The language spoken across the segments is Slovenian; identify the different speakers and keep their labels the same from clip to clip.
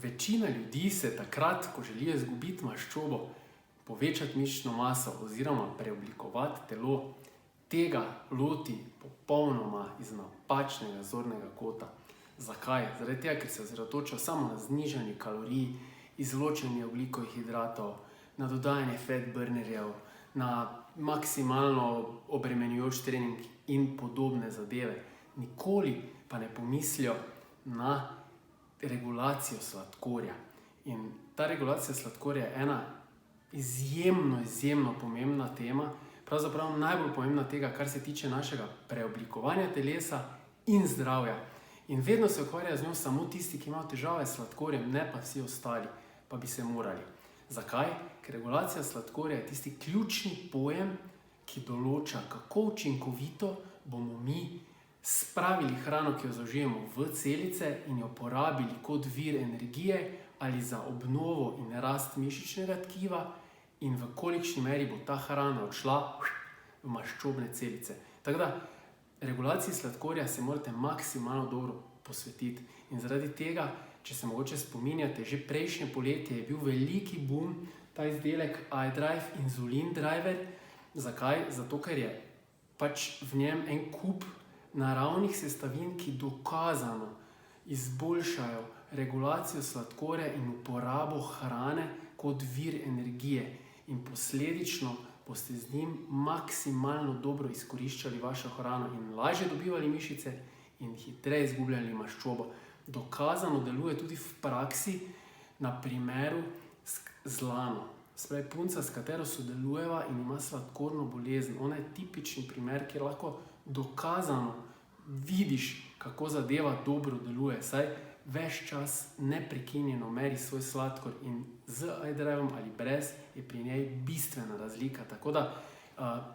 Speaker 1: Večina ljudi se takrat, ko želijo izgubiti maščobo, povečati mišično maso oziroma preoblikovati telo, tega loti popolnoma iz napačnega zornega kota. Zakaj? Zaradi tega, ker se osredotočajo samo na znižanje kalorij, izločanje ogljikovih hidratov, na dodajanje fat burnerjev, na maksimalno obremenjujoč trening in podobne zadeve. Nikoli pa ne pomislijo na regulacijo sladkorja. In ta regulacija sladkorja je ena izjemno pomembna tema, pravzaprav najbolj pomembna tega, kar se tiče našega preoblikovanja telesa in zdravja. In vedno se ukvarjajo z njo samo tisti, ki imajo težave s sladkorjem, ne pa vsi ostali, pa bi se morali. Zakaj? Ker regulacija sladkorja je tisti ključni pojem, ki določa, kako učinkovito bomo mi spravili hrano, ki jo zaužijemo v celice in jo porabili kot vir energije ali za obnovo in rast mišičnega tkiva in v kolikšni meri bo ta hrana odšla v maščobne celice. Tako da, regulaciji sladkorja se morate maksimalno dobro posvetiti. In zaradi tega, če se mogoče spominjate, že prejšnje poletje je bil veliki boom ta izdelek iDrive Insulin Driver. Zakaj? Zato, ker je pač v njem en kup naravnih sestavin, ki dokazano izboljšajo regulacijo sladkorja in uporabo hrane kot vir energije. In posledično boste z njim maksimalno dobro izkoriščali vašo hrano in lažje dobivali mišice in hitreje izgubljali maščobo. Dokazano deluje tudi v praksi na primeru z Lano. Spravi, punca, s katero sodelujeva in ima sladkorno bolezen. Ona je tipični primer, kjer lahko dokazano vidiš, kako zadeva dobro deluje. Saj ves čas neprekinjeno meri svoj sladkor in z iDriveom ali brez je pri njej bistvena razlika. Tako da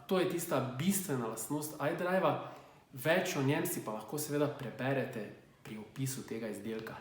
Speaker 1: to je tista bistvena lastnost iDrivea. Več o njem si pa lahko seveda preberete pri opisu tega izdelka.